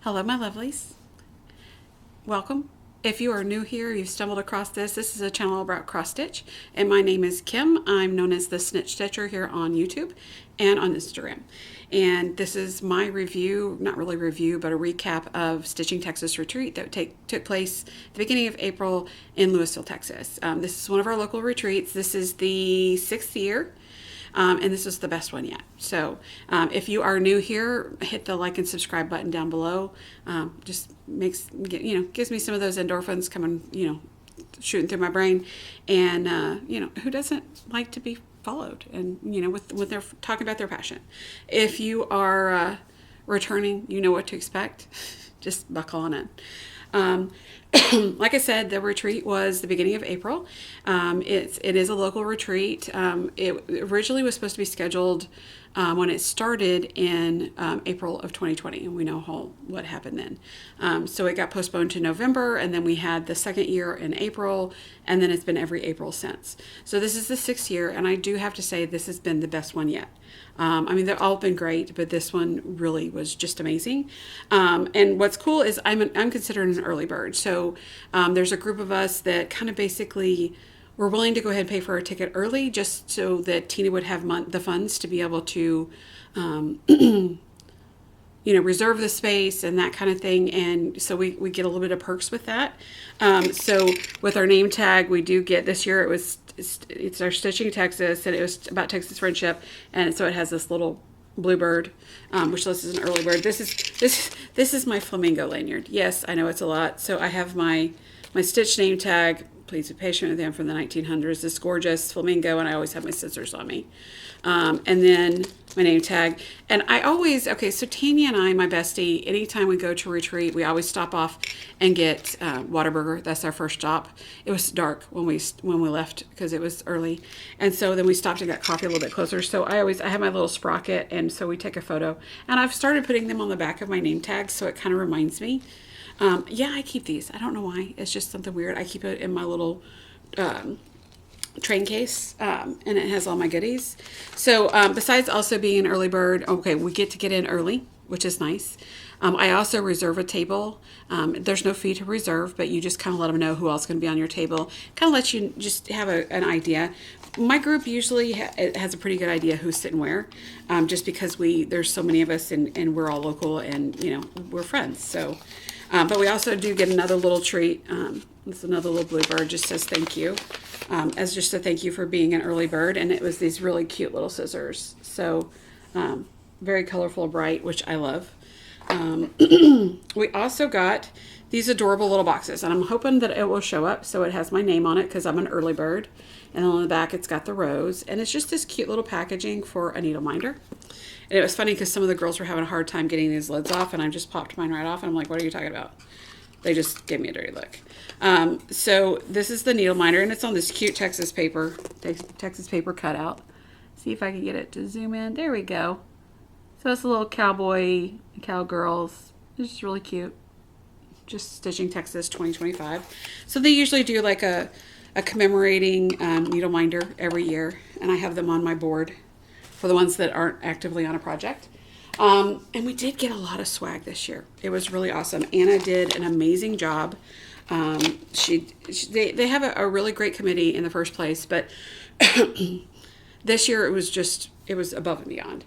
Hello, my lovelies. Welcome. If you are new here, you've stumbled across this. This is a channel about cross stitch, and my name is Kim. I'm known as the Snitch Stitcher here on YouTube and on Instagram. And this is my review, not really review, but a recap of Stitching Texas Retreat that took place at the beginning of April in Lewisville, Texas. This is one of our local retreats. This is the 6th year. And this is the best one yet. So if you are new here, hit the like and subscribe button down below. Just gives me some of those endorphins coming, shooting through my brain. And, who doesn't like to be followed and, with their talking about their passion. If you are returning, you know what to expect. Just buckle on in. Like I said, the retreat was the beginning of April. It is a local retreat. It originally was supposed to be scheduled when it started in April of 2020, and we know what happened then. So it got postponed to November, and then we had the second year in April, and then it's been every April since. So this is the 6th year, and I do have to say this has been the best one yet. They've all been great, but this one really was just amazing. And what's cool is I'm considered an early bird. So there's a group of us that kind of basically were willing to go ahead and pay for our ticket early just so that Tina would have the funds to be able to, reserve the space and that kind of thing. And so we get a little bit of perks with that. So with our name tag, we do get, this year it's our Stitching Texas, and it was about Texas friendship. And so it has this little bluebird, which this is an early bird. This is my flamingo lanyard. Yes, I know it's a lot. So I have my Stitch name tag. Please be patient with them, from the 1900s. This gorgeous flamingo, and I always have my scissors on me. And then my name tag. And so Tanya and I, my bestie, anytime we go to retreat, we always stop off and get Whataburger. That's our first stop. It was dark when we left because it was early. And so then we stopped and got coffee a little bit closer. So I have my little sprocket, and so we take a photo. And I've started putting them on the back of my name tag, so it kind of reminds me. I keep these. I don't know why. It's just something weird. I keep it in my little train case, and it has all my goodies. So besides also being an early bird, we get to get in early, which is nice. I also reserve a table. There's no fee to reserve, but you just kind of let them know who else is going to be on your table. Kind of let you just have an idea. My group usually has a pretty good idea who's sitting where, just because there's so many of us, and we're all local, and we're friends. So. But we also do get another little treat. This is another little bluebird, just says thank you, as just a thank you for being an early bird. And it was these really cute little scissors. So very colorful, bright, which I love. We also got these adorable little boxes, and I'm hoping that it will show up. So it has my name on it because I'm an early bird. And on the back, it's got the rose. And it's just this cute little packaging for a needle minder. And it was funny because some of the girls were having a hard time getting these lids off, and I just popped mine right off, and I'm like, what are you talking about? They just gave me a dirty look. So this is the needle minder, and it's on this cute Texas paper cutout. See if I can get it to zoom in. There we go. So it's a little cowgirls. It's just really cute. Just Stitching Texas 2025. So they usually do like a commemorating needle minder every year, and I have them on my board for the ones that aren't actively on a project. And we did get a lot of swag this year. It was really awesome. Anna did an amazing job. They have a really great committee in the first place, but this year it was above and beyond.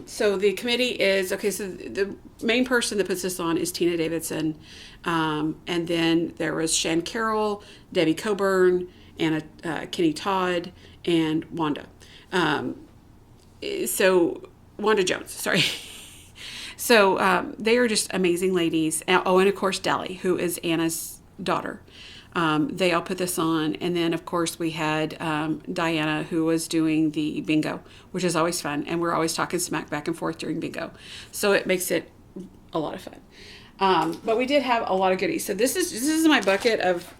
So the committee is, so the main person that puts this on is Tena Davidson. And then there was Shan Carroll, Debi Coburn, Kinnee Todd, and Wanda. Wanda Jones, sorry. So they are just amazing ladies. Oh, and of course Dallie, who is Anna's daughter. They all put this on. And then, of course, we had Diana, who was doing the bingo, which is always fun. And we're always talking smack back and forth during bingo. So it makes it a lot of fun. But we did have a lot of goodies. So this is my bucket of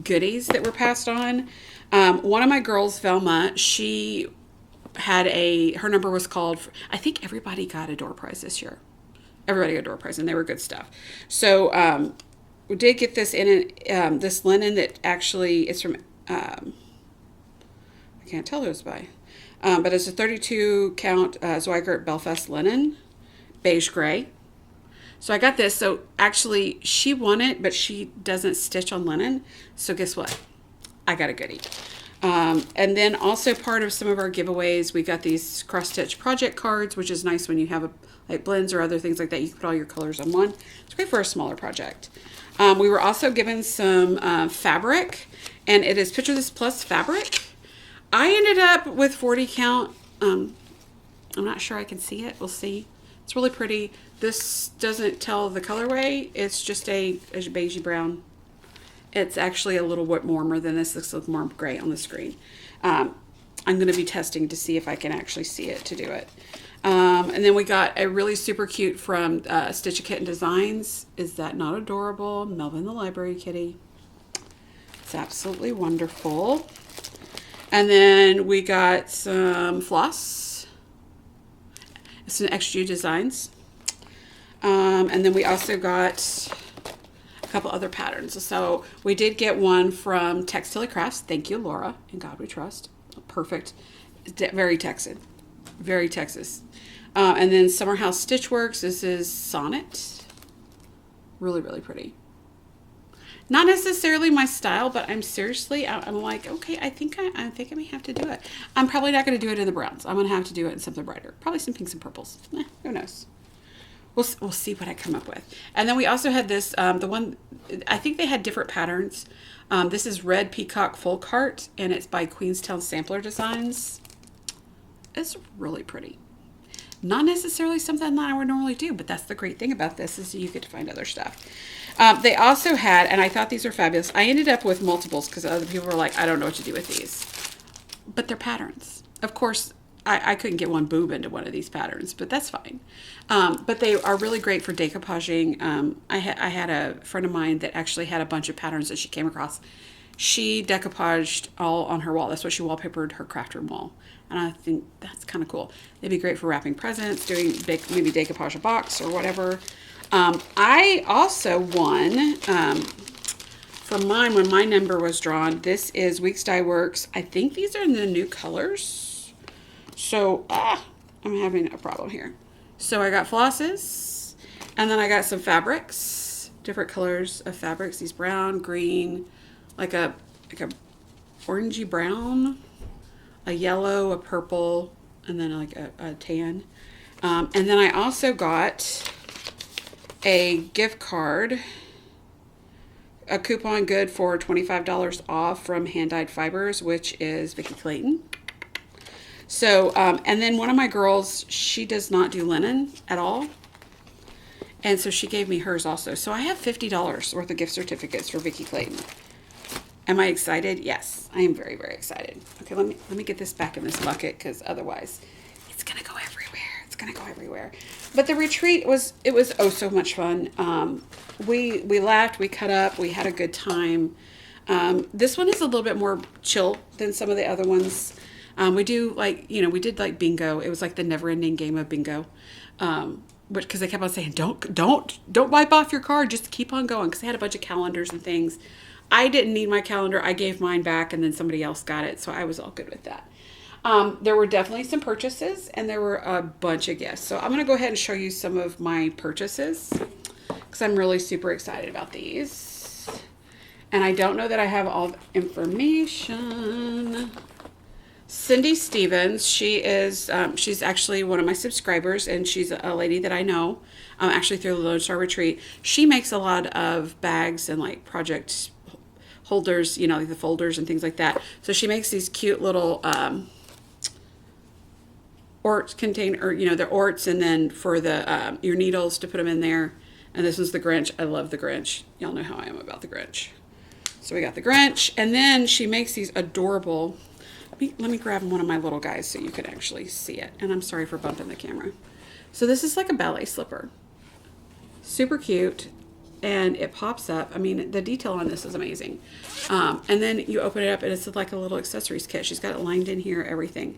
goodies that were passed on. One of my girls, Velma, she had her number was called, I think everybody got a door prize this year. Everybody got a door prize, and they were good stuff. So we did get this this linen that actually is from, I can't tell who it's by, but it's a 32 count Zweigert Belfast linen, beige gray. So I got this. So actually she won it, but she doesn't stitch on linen. So guess what? I got a goodie. And then also part of some of our giveaways, we got these cross stitch project cards, which is nice when you have like blends or other things like that. You can put all your colors on one. It's great for a smaller project. We were also given some fabric, and it is Picture This Plus fabric. I ended up with 40 count. I'm not sure I can see it. We'll see. It's really pretty. This doesn't tell the colorway. It's just a beigey brown. It's actually a little bit warmer than this. This looks more gray on the screen. I'm going to be testing to see if I can actually see it to do it. And then we got a really super cute from Stitch a Kitten Designs. Is that not adorable? Melvin the Library Kitty. It's absolutely wonderful. And then we got some floss. It's an XG Designs. And then we also got a couple other patterns. So we did get one from Textile Crafts. Thank you, Laura. In God we trust. Perfect. Very Texan. Very Texas. And then Summer House Stitch Works. This is Sonnet. Really, really pretty. Not necessarily my style, but I'm like, okay, I think I may have to do it. I'm probably not going to do it in the browns. I'm going to have to do it in something brighter. Probably some pinks and purples. Who knows? We'll see what I come up with. And then we also had this, the one, I think they had different patterns. This is Red Peacock Full Cart, and it's by Queenstown Sampler Designs. It's really pretty. Not necessarily something that I would normally do, but that's the great thing about this is you get to find other stuff. They also had, and I thought these were fabulous. I ended up with multiples because other people were like, I don't know what to do with these. But they're patterns. Of course, I couldn't get one boob into one of these patterns, but that's fine. But they are really great for decoupaging. I had a friend of mine that actually had a bunch of patterns that she came across. She decoupaged all on her wall. That's what she wallpapered her craft room wall. And I think that's kind of cool. They'd be great for wrapping presents, doing maybe decoupage a box or whatever. I also won for mine when my number was drawn. This is Weeks Dye Works. I think these are in the new colors. So I'm having a problem here. So I got flosses, and then I got some fabrics, different colors of fabrics. These brown, green, like a orangey brown, a yellow, a purple, and then like a tan. And then I also got a gift card, a coupon good for $25 off from Hand Dyed Fibers, which is Vicki Clayton. So, and then one of my girls, she does not do linen at all. And so she gave me hers also. So I have $50 worth of gift certificates for Vicki Clayton. Am I excited? Yes, I am very, very excited. Okay, let me get this back in this bucket because otherwise it's gonna go everywhere. It's gonna go everywhere. But the retreat was oh so much fun. We laughed, we cut up, we had a good time. This one is a little bit more chill than some of the other ones. We do we did like bingo. It was like the never-ending game of bingo. Because they kept on saying, don't wipe off your card, just keep on going. Because they had a bunch of calendars and things. I didn't need my calendar. I gave mine back, and then somebody else got it, so I was all good with that. There were definitely some purchases, and there were a bunch of gifts. So I'm going to go ahead and show you some of my purchases because I'm really super excited about these. And I don't know that I have all the information. Cindy Stevens, she's actually one of my subscribers, and she's a lady that I know, actually through the Lone Star Retreat. She makes a lot of bags and like project holders, like the folders and things like that. So she makes these cute little orts they're orts, and then for the your needles to put them in there. And this is the Grinch. I love the Grinch. Y'all know how I am about the Grinch. So we got the Grinch, and then she makes these adorable. Let me grab one of my little guys so you can actually see it. And I'm sorry for bumping the camera. So this is like a ballet slipper. Super cute. And it pops up. I mean, the detail on this is amazing. And then you open it up and it's like a little accessories kit. She's got it lined in here, everything.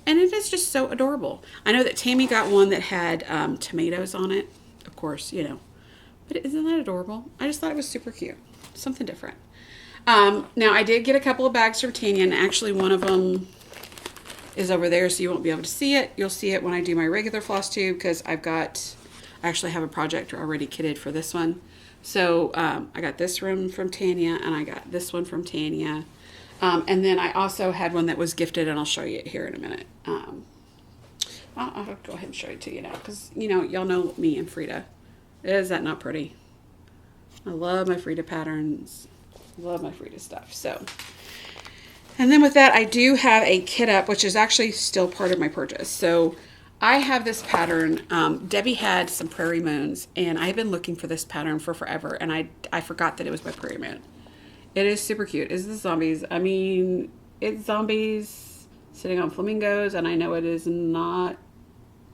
And it is just so adorable. I know that Tammy got one that had tomatoes on it. Of course, But isn't that adorable? I just thought it was super cute. Something different. Now I did get a couple of bags from Tanya, and actually one of them is over there, so you won't be able to see it. You'll see it when I do my regular floss tube because I've got I actually have a project already kitted for this one. So I got this one from Tanya, and I got this one from Tanya. And then I also had one that was gifted, and I'll show you it here in a minute. I'll go ahead and show it to you now, because, you know, y'all know me and Frida. Is that not pretty? I love my Frida patterns. Love my Frida stuff. So, and then with that, I do have a kit up, which is actually still part of my purchase. So I have this pattern. Debbie had some Prairie Moons, and I've been looking for this pattern for forever, and I forgot that it was my Prairie Moon. It is super cute. It's the zombies. I mean, it's zombies sitting on flamingos, and I know it is not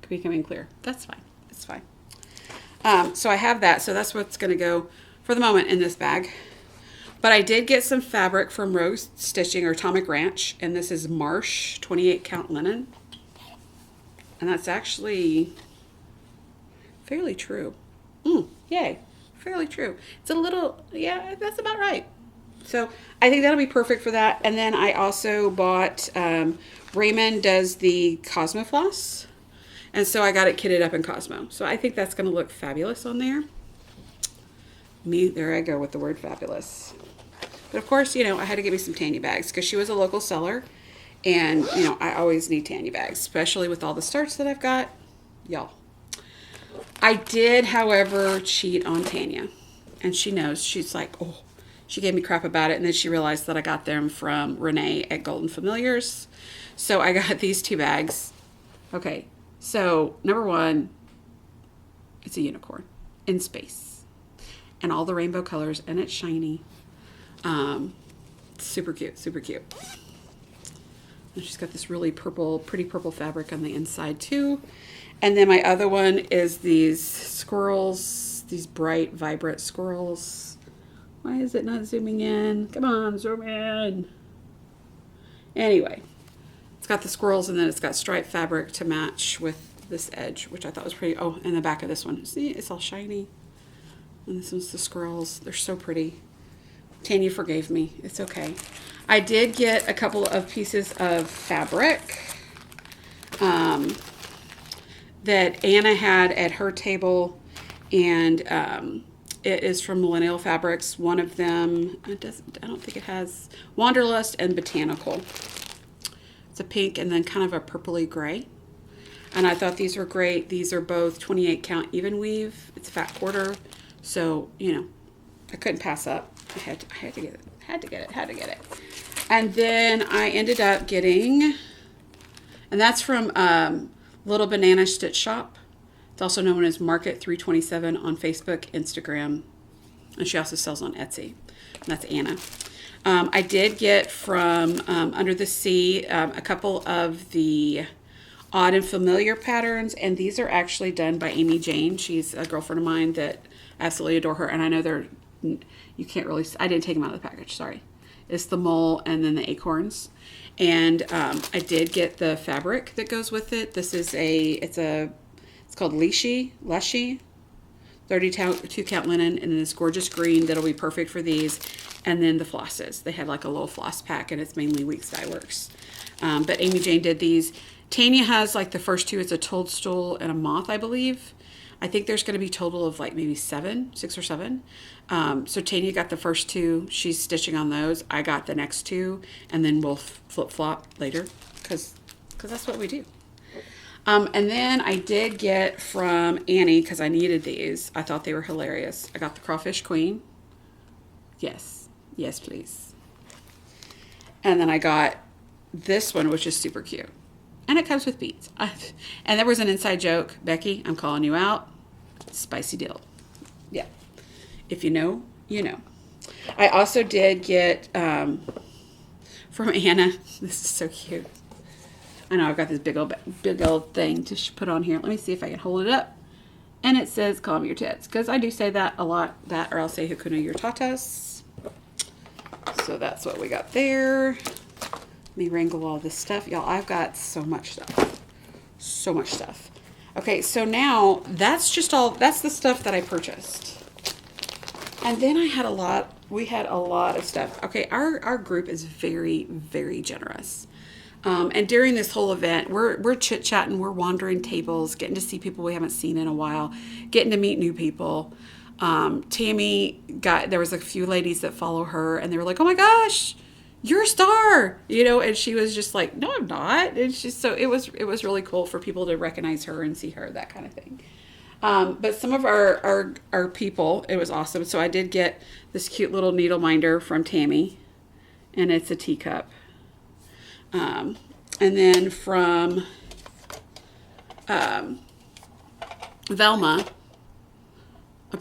becoming clear. That's fine. It's fine. So I have that. So that's what's going to go for the moment in this bag. But I did get some fabric from Rose Stitching or Atomic Ranch, and this is Marsh 28 count linen. And that's actually fairly true. Yay. Fairly true. It's a little, yeah, that's about right. So I think that'll be perfect for that. And then I also bought, Raymond does the Cosmo Floss. And so I got it kitted up in Cosmo. So I think that's going to look fabulous on there. There I go with the word fabulous. But of course, you know, I had to get me some Tanya bags because she was a local seller. And, you know, I always need Tanya bags, especially with all the starts that I've got. Y'all. I did, however, cheat on Tanya. And she knows. She's like, oh, she gave me crap about it. And then she realized that I got them from Renee at Golden Familiars. So I got these 2 bags. Okay. So, number 1, it's a unicorn in space. And all the rainbow colors. And it's shiny. Super cute. Super cute. And she's got this really pretty purple fabric on the inside too. And then my other one is these squirrels, these bright, vibrant squirrels. Why is it not zooming in? Come on, zoom in. Anyway, it's got the squirrels, and then it's got striped fabric to match with this edge, which I thought was pretty. Oh, and the back of this one. See, it's all shiny. And this one's the squirrels. They're so pretty. Tanya forgave me. It's okay. I did get a couple of pieces of fabric that Anna had at her table, and it is from Millennial Fabrics. One of them, I don't think it has, Wanderlust and Botanical. It's a pink and then kind of a purpley gray. And I thought these were great. These are both 28 count even weave. It's a fat quarter. So, you know, I couldn't pass up. I had to get it. Had to get it. And then I ended up getting, and that's from Little Banana Stitch Shop. It's also known as Market 327 on Facebook, Instagram, and she also sells on Etsy. And that's Anna. I did get from Under the Sea a couple of the Odd and Familiar patterns, and these are actually done by Amy Jane. She's a girlfriend of mine that I absolutely adore her, and I know they're, you can't really, I didn't take them out of the package, sorry. It's the mole and then the acorns. And I did get the fabric that goes with it. This is it's called Leshy, 32 count linen, and this gorgeous green that'll be perfect for these. And then the flosses. They had like a little floss pack, and it's mainly Weeks Dye Works. But Amy Jane did these. Tanya has like the first 2. It's a toadstool and a moth, I believe. I think there's going to be a total of like maybe 6 or 7. So Tanya got the first 2. She's stitching on those. I got the next 2, and then we'll flip-flop later because that's what we do. And then I did get from Annie, because I needed these. I thought they were hilarious. I got the Crawfish Queen. Yes, please. And then I got this one, which is super cute. And it comes with beads. And there was an inside joke. Becky, I'm calling you out. Spicy deal. Yeah. If you know, you know. I also did get from Anna. This is so cute. I know I've got this big old thing to put on here. Let me see if I can hold it up. And it says, calm your tits. Because I do say that a lot. That, or I'll say, Hakuna your tatas. So that's what we got there. Let me wrangle all this stuff. Y'all, I've got so much stuff. So much stuff. Okay, so now that's just all, that's the stuff that I purchased. And then we had a lot of stuff. Okay, our group is very, very generous. And during this whole event, we're chit chatting, we're wandering tables, getting to see people we haven't seen in a while, getting to meet new people. Tammy there was a few ladies that follow her, and they were like, "Oh my gosh, you're a star," and she was just like, "No, I'm not." And so it was really cool for people to recognize her and see her, that kind of thing. But some of our people, it was awesome. So I did get this cute little needle minder from Tammy, and it's a teacup. And then from Velma,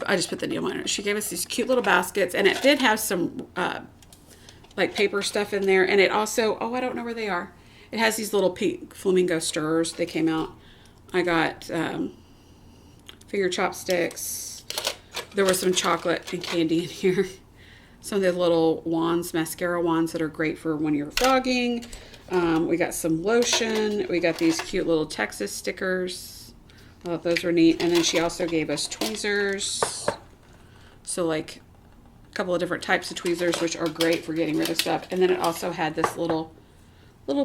I just put the needle minder. She gave us these cute little baskets, and it did have some like paper stuff in there. And it also, I don't know where they are. It has these little pink flamingo stirrers. They came out. I got finger chopsticks. There was some chocolate and candy in here. Some of the little wands, mascara wands that are great for when you're vlogging. We got some lotion. We got these cute little Texas stickers. I thought those were neat. And then she also gave us tweezers. So like a couple of different types of tweezers, which are great for getting rid of stuff. And then it also had this little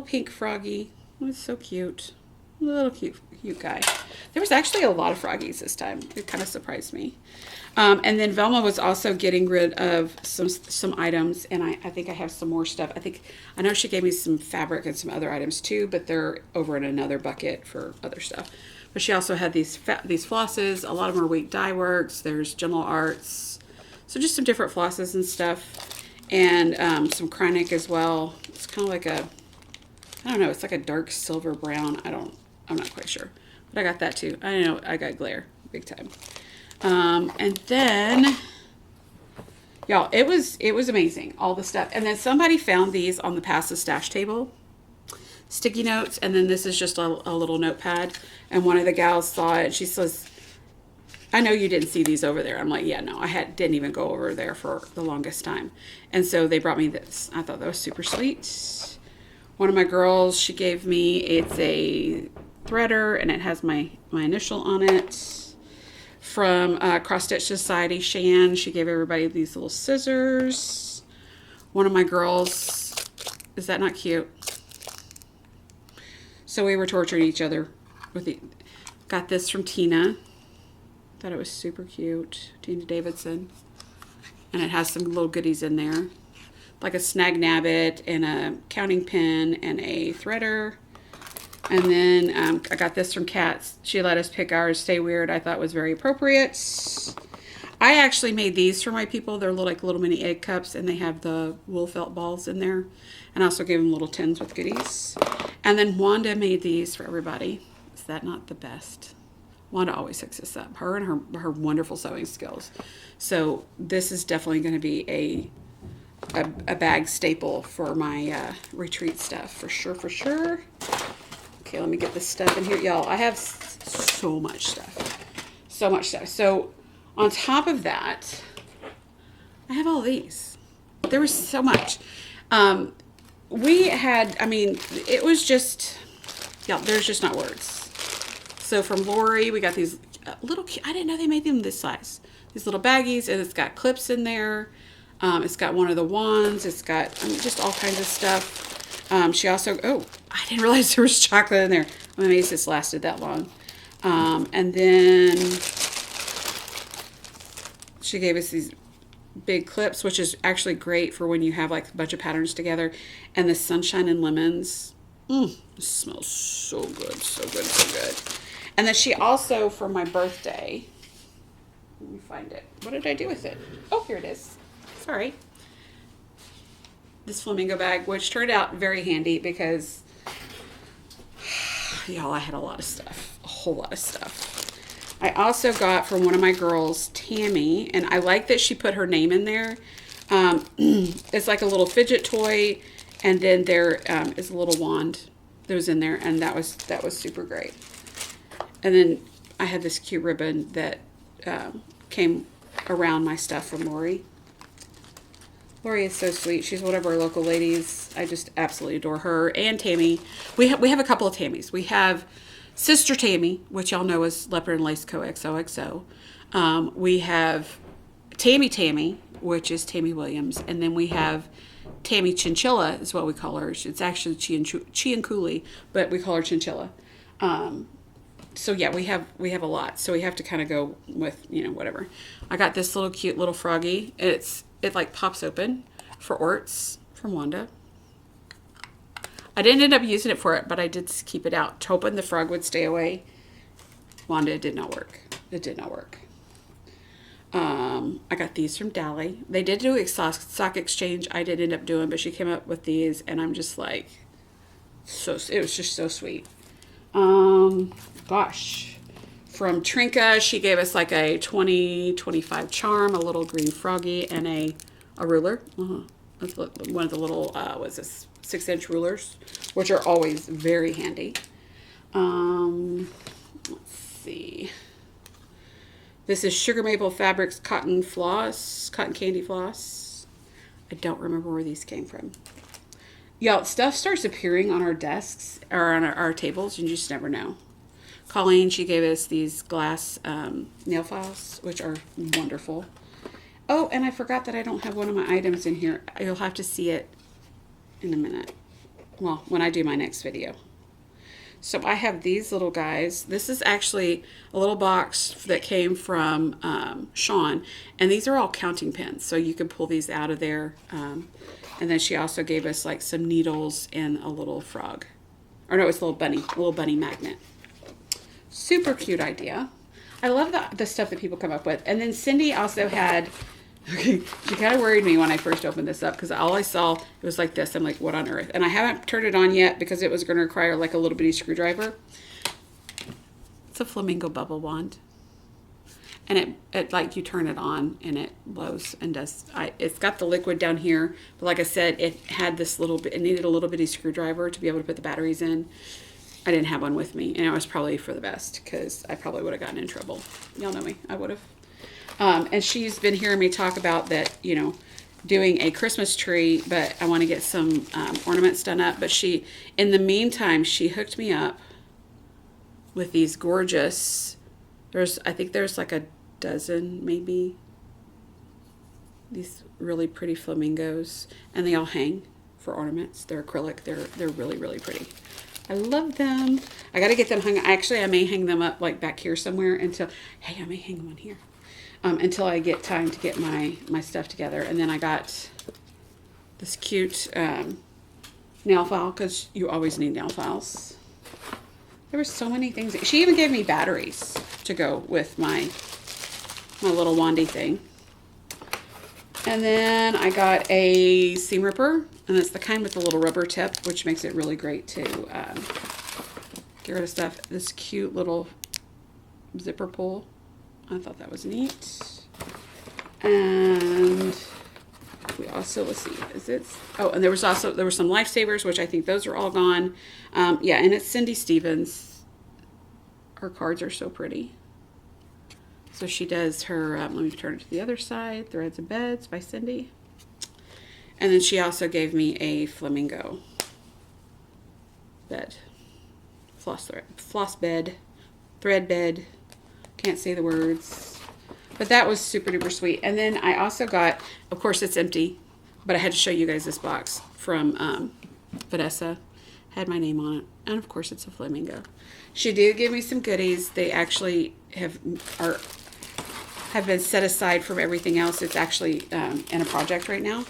pink froggy. It was so cute. A little cute guy. There was actually a lot of froggies this time. It kind of surprised me. And then Velma was also getting rid of some items, and I think I have some more stuff. I know she gave me some fabric and some other items too, but they're over in another bucket for other stuff. But she also had these flosses. A lot of them are Week Dye Works. There's Gentle Arts. So just some different flosses and stuff. And some Kreinik as well. It's kind of like I don't know, it's like a dark silver brown. I'm not quite sure. But I got that too. I know I got glare big time. And then, y'all, it was amazing, all the stuff. And then somebody found these on the Pass the Stash table, sticky notes. And then this is just a little notepad. And one of the gals saw it. She says, "I know you didn't see these over there." I'm like, "Yeah, no, didn't even go over there for the longest time." And so they brought me this. I thought that was super sweet. One of my girls, she gave me, it's a threader, and it has my initial on it. From Cross Stitch Society, Shan, she gave everybody these little scissors. One of my girls, is that not cute? So we were torturing each other with got this from Tena. Thought it was super cute. Tena Davidson. And it has some little goodies in there, like a snag nabbit and a counting pen and a threader. And then I got this from Katz. She let us pick ours. Stay Weird. I thought was very appropriate. I actually made these for my people. They're like little mini egg cups, and they have the wool felt balls in there. And I also gave them little tins with goodies. And then Wanda made these for everybody. Is that not the best? Wanda always hooks us up. Her and her wonderful sewing skills. So this is definitely going to be a bag staple for my retreat stuff, for sure. Okay, let me get this stuff in here. Y'all, I have so much stuff. So on top of that, I have all these. There was so much. It was just, there's just not words. So from Lori, we got these little, I didn't know they made them this size. These little baggies, and it's got clips in there. It's got one of the wands. It's got just all kinds of stuff. She also, I didn't realize there was chocolate in there. I'm amazed this lasted that long. And then she gave us these big clips, which is actually great for when you have like a bunch of patterns together. And the Sunshine and Lemons. It smells so good, so good, so good. And then she also, for my birthday, let me find it. What did I do with it? Oh, here it is. Sorry. This flamingo bag, which turned out very handy because, y'all, I had a lot of stuff, a whole lot of stuff. I also got from one of my girls, Tammy, and I like that she put her name in there. It's like a little fidget toy, and then there is a little wand that was in there, and that was super great. And then I had this cute ribbon that came around my stuff from Lori. Lori is so sweet. She's one of our local ladies. I just absolutely adore her. And Tammy. We have a couple of Tammys. We have Sister Tammy, which y'all know is Leopard and Lace Co. XOXO. We have Tammy, which is Tammy Williams. And then we have Tammy Chinchilla is what we call her. It's actually Chianculi, but we call her Chinchilla. So yeah, we have a lot. So we have to kind of go with, you know, whatever. I got this little cute little froggy. It like pops open for Orts from Wanda. I didn't end up using it for it, but I did keep it out, hoping the frog would stay away. Wanda, it did not work. It did not work. I got these from Dallie. They did do a sock exchange. I did end up doing, but she came up with these, and I'm just like, it was just so sweet. Gosh. From Trinka, she gave us like a 20-25 charm, a little green froggy, and a ruler. That's one of the little, 6-inch rulers, which are always very handy. Let's see. This is Sugar Maple Fabrics cotton candy floss. I don't remember where these came from. Y'all, stuff starts appearing on our desks or on our tables, and you just never know. Colleen, she gave us these glass nail files, which are wonderful. Oh, and I forgot that I don't have one of my items in here. You'll have to see it in a minute. Well, when I do my next video. So I have these little guys. This is actually a little box that came from Shan, and these are all counting pins, so you can pull these out of there. And then she also gave us like some needles and a little frog. Or no, it's a little bunny magnet. Super cute idea. I love the stuff that people come up with. And then Cindy also had, she kind of worried me when I first opened this up because all I saw, it was like this. I'm like, what on earth? And I haven't turned it on yet because it was going to require like a little bitty screwdriver. It's a flamingo bubble wand. And it like you turn it on and it blows and does. It's got the liquid down here. But like I said, it had this little bit, it needed a little bitty screwdriver to be able to put the batteries in. I didn't have one with me. And it was probably for the best because I probably would have gotten in trouble. Y'all know me. I would have. And she's been hearing me talk about that, you know, doing a Christmas tree, but I want to get some ornaments done up. But in the meantime, she hooked me up with these gorgeous, I think there's like a dozen maybe, these really pretty flamingos, and they all hang for ornaments. They're acrylic. They're really, really pretty. I love them. I got to get them hung. Actually, I may hang them up like back here somewhere until, hey, I may hang them on here. Until I get time to get my stuff together. And then I got this cute nail file because you always need nail files. There were so many things. She even gave me batteries to go with my little wandy thing. And then I got a seam ripper, and it's the kind with the little rubber tip, which makes it really great to get rid of stuff. This cute little zipper pull. I thought that was neat. And we also, let's see, and there were some lifesavers, which I think those are all gone. Yeah, and it's Cindy Stevens. Her cards are so pretty. So she does her, let me turn it to the other side, Threads and Beds by Cindy. And then she also gave me a flamingo bed, floss bed, thread bed. Can't say the words, but that was super duper sweet. And then I also got, of course it's empty, but I had to show you guys this box from Vanessa. Had my name on it, and of course it's a flamingo. She did give me some goodies. They actually have been set aside from everything else. It's actually in a project right now,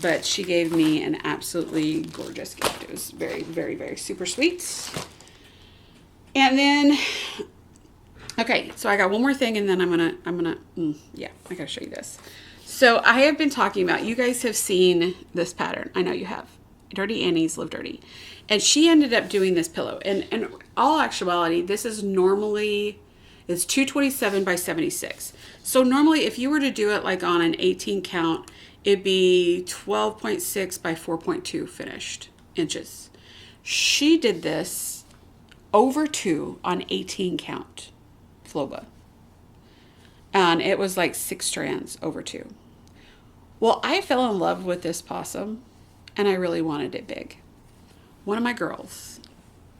but she gave me an absolutely gorgeous gift. It was very, very, very super sweet. And then, okay, so I got one more thing, and then I gotta show you this. So I have been talking about, you guys have seen this pattern. I know you have. Dirty Annie's Live Dirty. And she ended up doing this pillow. And in all actuality, this is normally, it's 227 by 76. So normally if you were to do it like on an 18 count, it'd be 12.6 by 4.2 finished inches. She did this over 2 on 18 count Floba. And it was like 6 strands over 2. Well, I fell in love with this possum, and I really wanted it big. One of my girls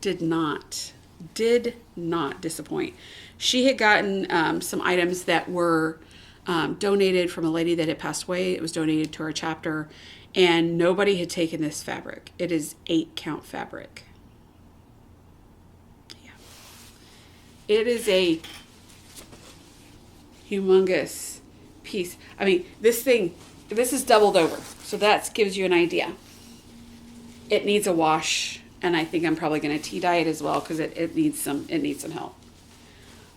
did not disappoint. She had gotten some items that were donated from a lady that had passed away. It was donated to our chapter, And nobody had taken this fabric. It is 8-count fabric. Yeah. It is a humongous piece. I mean, this is doubled over. So that gives you an idea. It needs a wash, and I think I'm probably going to tea dye it as well because it needs some help.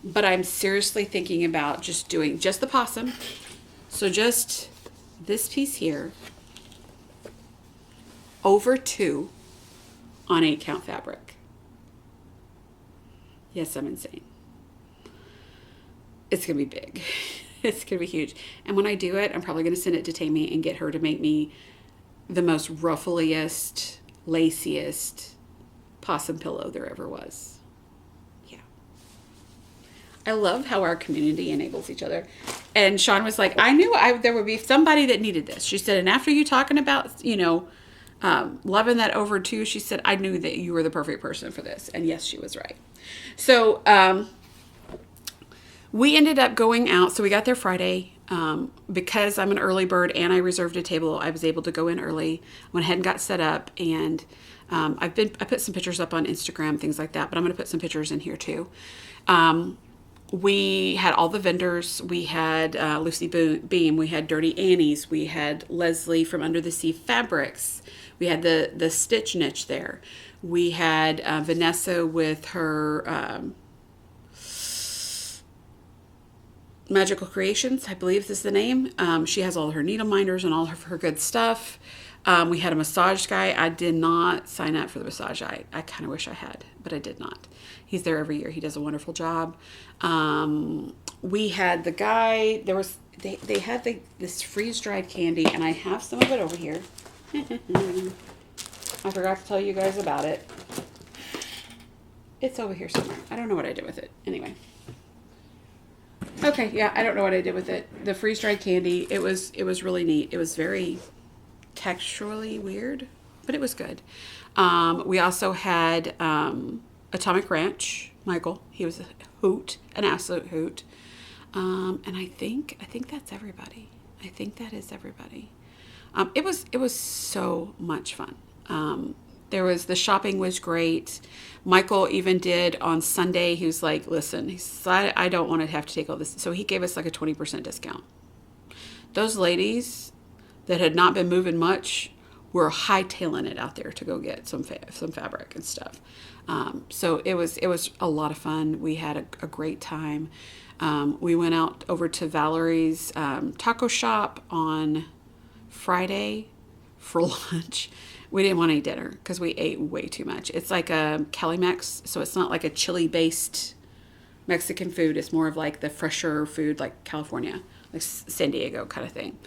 But I'm seriously thinking about just doing just the possum. So just this piece here over 2 on 8-count fabric. Yes, I'm insane. It's going to be big. It's going to be huge. And when I do it, I'm probably going to send it to Tammy and get her to make me the most ruffliest, laciest possum pillow there ever was. Yeah. I love how our community enables each other. And Shan was like, I knew there would be somebody that needed this. She said, and after you talking about, loving that over 2, she said, I knew that you were the perfect person for this. And yes, she was right. So, we ended up going out. So we got there Friday. Because I'm an early bird and I reserved a table, I was able to go in early. Went ahead and got set up, and I put some pictures up on Instagram, things like that, but I'm going to put some pictures in here too. We had all the vendors. We had Lucy Beam, we had Dirty Annie's, we had Leslie from Under the Sea Fabrics, we had the Stitch Niche there. We had Vanessa with her Magical Creations, I believe is the name. She has all her needle minders and all of her good stuff. We had a massage guy. I did not sign up for the massage. I kind of wish I had, but I did not. He's there every year. He does a wonderful job. We had the guy. They had this freeze-dried candy, and I have some of it over here. I forgot to tell you guys about it. It's over here somewhere. I don't know what I did with it. Anyway. Okay, yeah, I don't know what I did with it. The freeze-dried candy, it was really neat. It was very texturally weird, but it was good. We also had Atomic Ranch, Michael. He was a hoot, an absolute hoot. And I think that's everybody. I think that is everybody. It was so much fun. The shopping was great. Michael even did on Sunday. He was like, listen, he said, I don't want to have to take all this. So he gave us like a 20% discount. Those ladies that had not been moving much were hightailing it out there to go get some fabric and stuff. So it was a lot of fun. We had a great time. We went out over to Valerie's taco shop on Friday for lunch. We didn't want any dinner because we ate way too much. It's like a Cali-Mex, so it's not like a chili-based Mexican food. It's more of like the fresher food, like California, like San Diego kind of thing,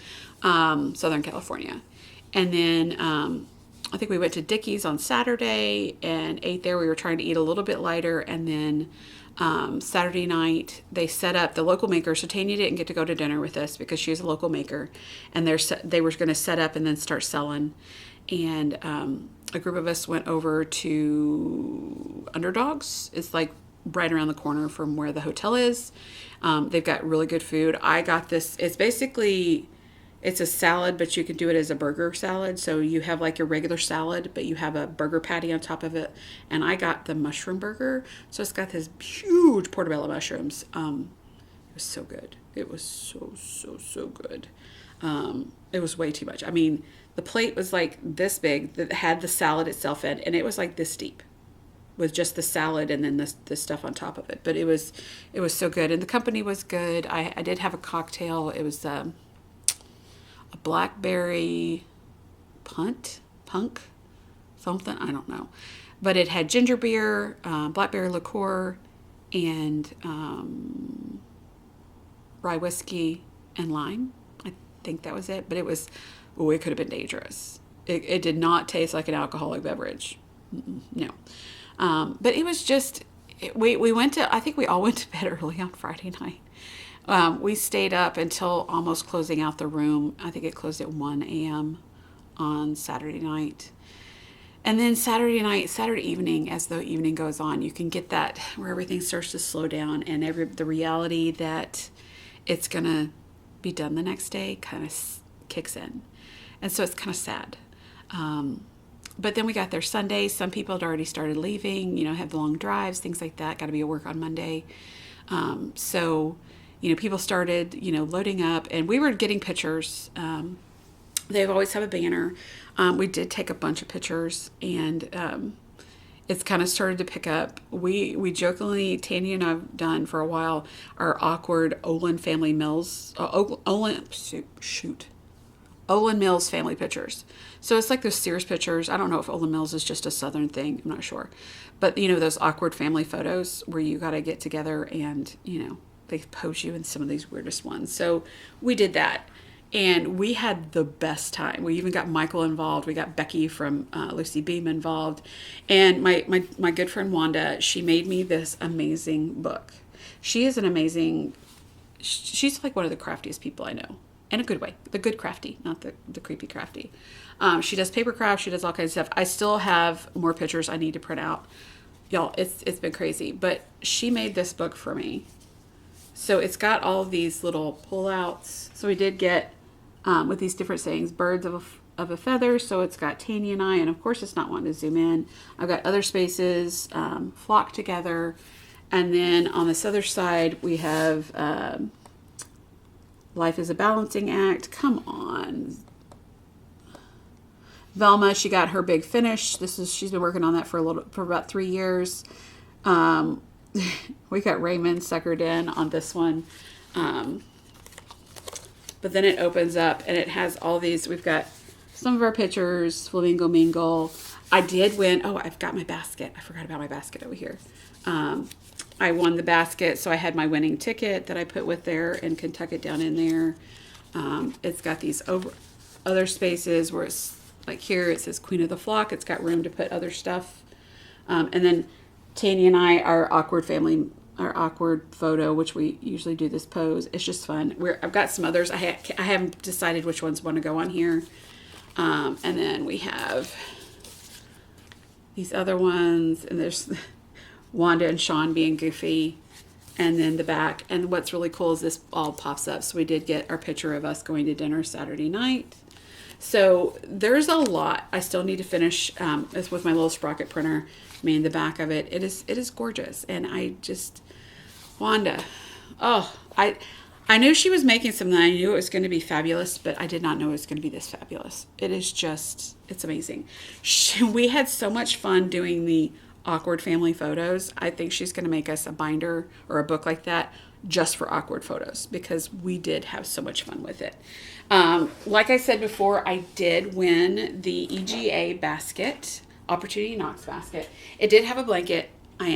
Southern California. And then I think we went to Dickey's on Saturday and ate there. We were trying to eat a little bit lighter, and then Saturday night they set up the local maker. So Tanya didn't get to go to dinner with us because she's a local maker, and they were going to set up and then start selling. And a group of us went over to Underdogs. It's like right around the corner from where the hotel is. They've got really good food. I got this. It's a salad, but you can do it as a burger salad. So you have like your regular salad, but you have a burger patty on top of it. And I got the mushroom burger. So it's got this huge portobello mushrooms. It was so good. It was so good. It was way too much. I mean, the plate was like this big that had the salad itself in, and it was like this deep with just the salad and then the stuff on top of it. But it was so good, and the company was good. I did have a cocktail. It was a blackberry punk, something, I don't know. But it had ginger beer, blackberry liqueur, and rye whiskey and lime. I think that was it. But it could have been dangerous. It did not taste like an alcoholic beverage. No. But it was just, we went to, I think we all went to bed early on Friday night. We stayed up until almost closing out the room. I think it closed at 1 a.m. on Saturday night. And then Saturday evening, as the evening goes on, you can get that where everything starts to slow down, and the reality that it's going to be done the next day kind of kicks in. And so it's kind of sad. But then we got there Sunday. Some people had already started leaving, you know, had long drives, things like that. Got to be at work on Monday. So, you know, people started, you know, loading up, and we were getting pictures. They always have a banner. We did take a bunch of pictures, and it's kind of started to pick up. We jokingly, Tanya and I have done for a while, our awkward Olin family Mills, Olin Mills family pictures. So it's like those Sears pictures. I don't know if Olin Mills is just a Southern thing. I'm not sure. But, you know, those awkward family photos where you got to get together and, you know, they pose you in some of these weirdest ones. So we did that. And we had the best time. We even got Michael involved. We got Becky from Lucy Beam involved. And my good friend Wanda, she made me this amazing book. She is an amazing, she's like one of the craftiest people I know. In a good way. The good crafty, not the creepy crafty. She does paper craft. She does all kinds of stuff. I still have more pictures I need to print out. Y'all, it's been crazy. But she made this book for me. So it's got all of these little pullouts. So we did get, with these different sayings, birds of a feather. So it's got Tanya and I. And of course, it's not wanting to zoom in. I've got other spaces, flock together. And then on this other side, we have... Life is a balancing act. Come on. Velma, she got her big finish. She's been working on that for about 3 years. We got Raymond suckered in on this one. But then it opens up and it has all these. We've got some of our pictures, Flamingo Mingle. I did win. Oh, I've got my basket. I forgot about my basket over here. I won the basket, so I had my winning ticket that I put with there and can tuck it down in there. It's got these other spaces where it's like here, it says Queen of the Flock. It's got room to put other stuff. And then Tanya and I, our awkward photo, which we usually do this pose. It's just fun. I've got some others. I haven't decided which ones want to go on here. And then we have these other ones, and there's Wanda and Shan being goofy, and then the back. And what's really cool is this all pops up. So we did get our picture of us going to dinner Saturday night. So there's a lot I still need to finish. It's with my little sprocket printer. I mean, the back of it is gorgeous. And I just, Wanda, I knew she was making something. I knew it was going to be fabulous, but I did not know it was going to be this fabulous. It is just, it's amazing. We had so much fun doing the awkward family photos. I think she's going to make us a binder or a book like that just for awkward photos, because we did have so much fun with it. Like I said before, I did win the EGA basket, Opportunity Knox basket. It did have a blanket. I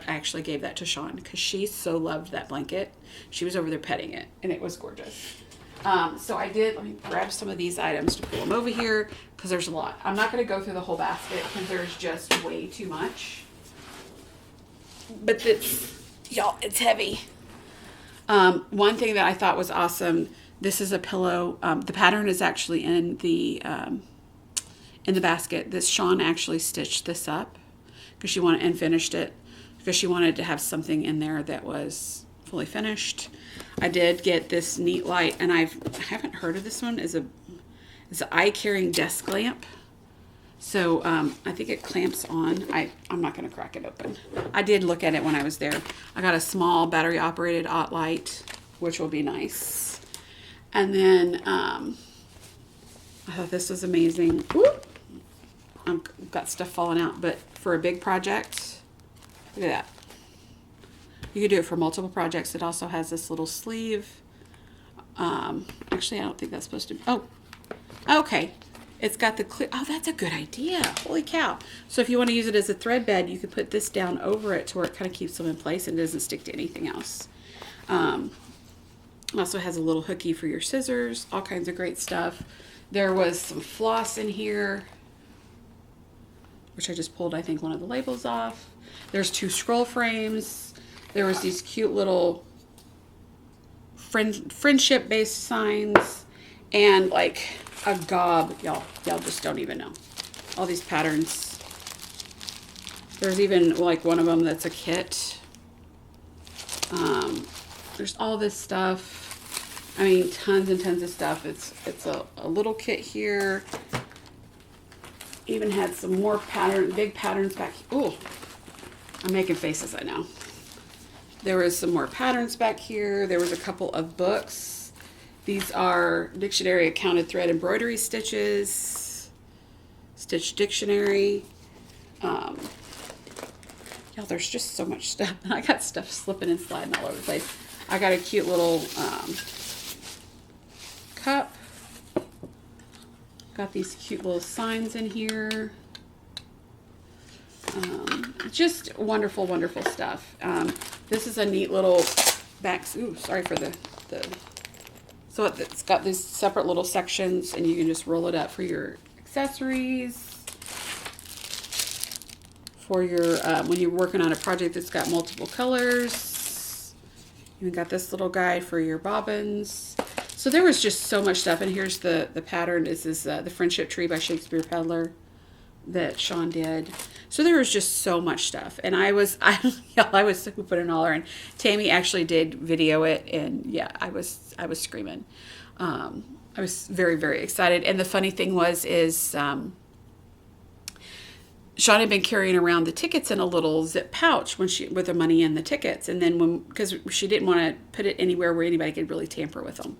actually gave that to Shan because she so loved that blanket. She was over there petting it, and it was gorgeous. So let me grab some of these items to pull them over here, because there's a lot. I'm not going to go through the whole basket because there's just way too much. But it's heavy. One thing that I thought was awesome, this is a pillow. The pattern is actually in the basket. This Shan actually stitched this up and finished it because she wanted to have something in there that was fully finished. I did get this neat light, and I haven't heard of this one. It's an eye-carrying desk lamp. So I think it clamps on. I'm not going to crack it open. I did look at it when I was there. I got a small battery-operated light, which will be nice. And then I thought this was amazing. Whoop! I've got stuff falling out, but for a big project, look at that. You could do it for multiple projects. It also has this little sleeve. Actually, I don't think that's supposed to be. Oh, okay. It's got the clear. Oh, that's a good idea. Holy cow. So if you want to use it as a thread bed, you could put this down over it to where it kind of keeps them in place and doesn't stick to anything else. Also has a little hooky for your scissors. All kinds of great stuff. There was some floss in here, which I just pulled, I think, one of the labels off. There's 2 scroll frames. There was these cute little friendship-based signs, and like a gob. Y'all just don't even know. All these patterns. There's even like one of them that's a kit. There's all this stuff. I mean, tons and tons of stuff. It's a little kit here. Even had some more big patterns back. Ooh, I'm making faces, I know. There was some more patterns back here. There was a couple of books. These are Dictionary of Counted Thread Embroidery Stitches, Stitch Dictionary. Y'all, there's just so much stuff. I got stuff slipping and sliding all over the place. I got a cute little cup. Got these cute little signs in here. Just wonderful, wonderful stuff. This is a neat little back. Ooh, sorry for the. So it's got these separate little sections, and you can just roll it up for your accessories. For your when you're working on a project that's got multiple colors. You got this little guide for your bobbins. So there was just so much stuff, and here's the pattern. This is the Friendship Tree by Shakespeare Peddler that Shan did. So there was just so much stuff, and I was hooping and hollering. Tammy actually did video it, and yeah, I was screaming. I was very, very excited. And the funny thing is Shan had been carrying around the tickets in a little zip pouch with the money in the tickets, and then because she didn't want to put it anywhere where anybody could really tamper with them.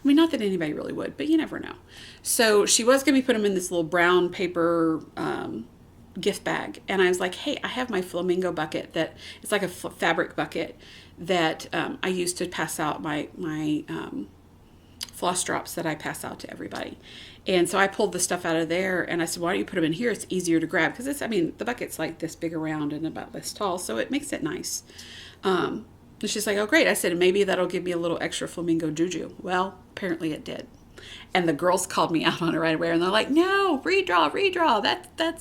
I mean, not that anybody really would, but you never know. So she was going to be putting them in this little brown paper gift bag. And I was like, hey, I have my flamingo bucket that it's like a fabric bucket that I use to pass out my floss drops that I pass out to everybody. And so I pulled the stuff out of there, and I said, why don't you put them in here? It's easier to grab because the bucket's like this big around and about this tall, so it makes it nice. And she's like, oh, great. I said, maybe that'll give me a little extra flamingo juju. Well, apparently it did. And the girls called me out on it right away, and they're like, no, redraw.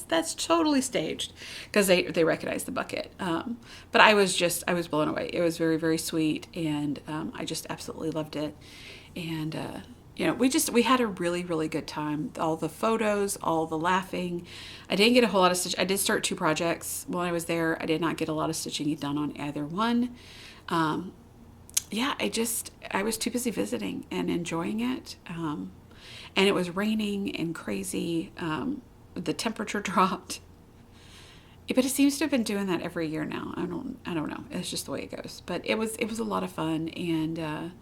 That's totally staged, because they recognized the bucket. But I was blown away. It was very, very sweet, and I just absolutely loved it. And we had a really, really good time. All the photos, all the laughing. I didn't get a whole lot of stitch. I did start 2 projects while I was there. I did not get a lot of stitching done on either one. I was too busy visiting and enjoying it. And it was raining and crazy. The temperature dropped. But it seems to have been doing that every year now. I don't know. It's just the way it goes. But it was a lot of fun, and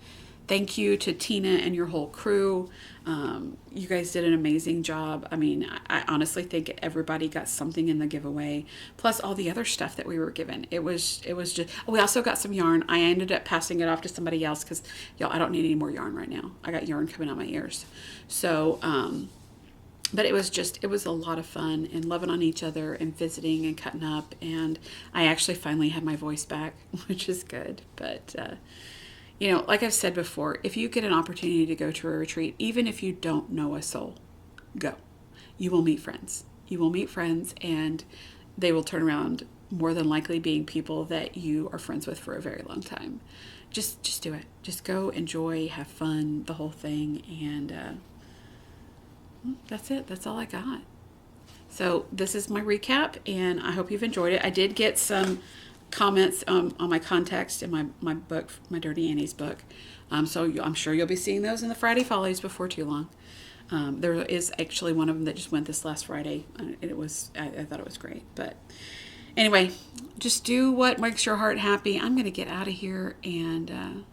thank you to Tina and your whole crew. You guys did an amazing job. I mean, I honestly think everybody got something in the giveaway, plus all the other stuff that we were given. It was just, we also got some yarn. I ended up passing it off to somebody else because, y'all, I don't need any more yarn right now. I got yarn coming out my ears. So, but it was a lot of fun, and loving on each other and visiting and cutting up. And I actually finally had my voice back, which is good. But, like I've said before, if you get an opportunity to go to a retreat, even if you don't know a soul, go. You will meet friends. You will meet friends, and they will turn around more than likely being people that you are friends with for a very long time. Just do it. Just go, enjoy, have fun, the whole thing, and that's it. That's all I got. So this is my recap, and I hope you've enjoyed it. I did get some comments on my context in my book, my Dirty Annie's book. So I'm sure you'll be seeing those in the Friday Follies before too long. There is actually one of them that just went this last Friday. And I thought it was great. But anyway, just do what makes your heart happy. I'm going to get out of here and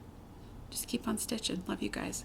just keep on stitching. Love you guys.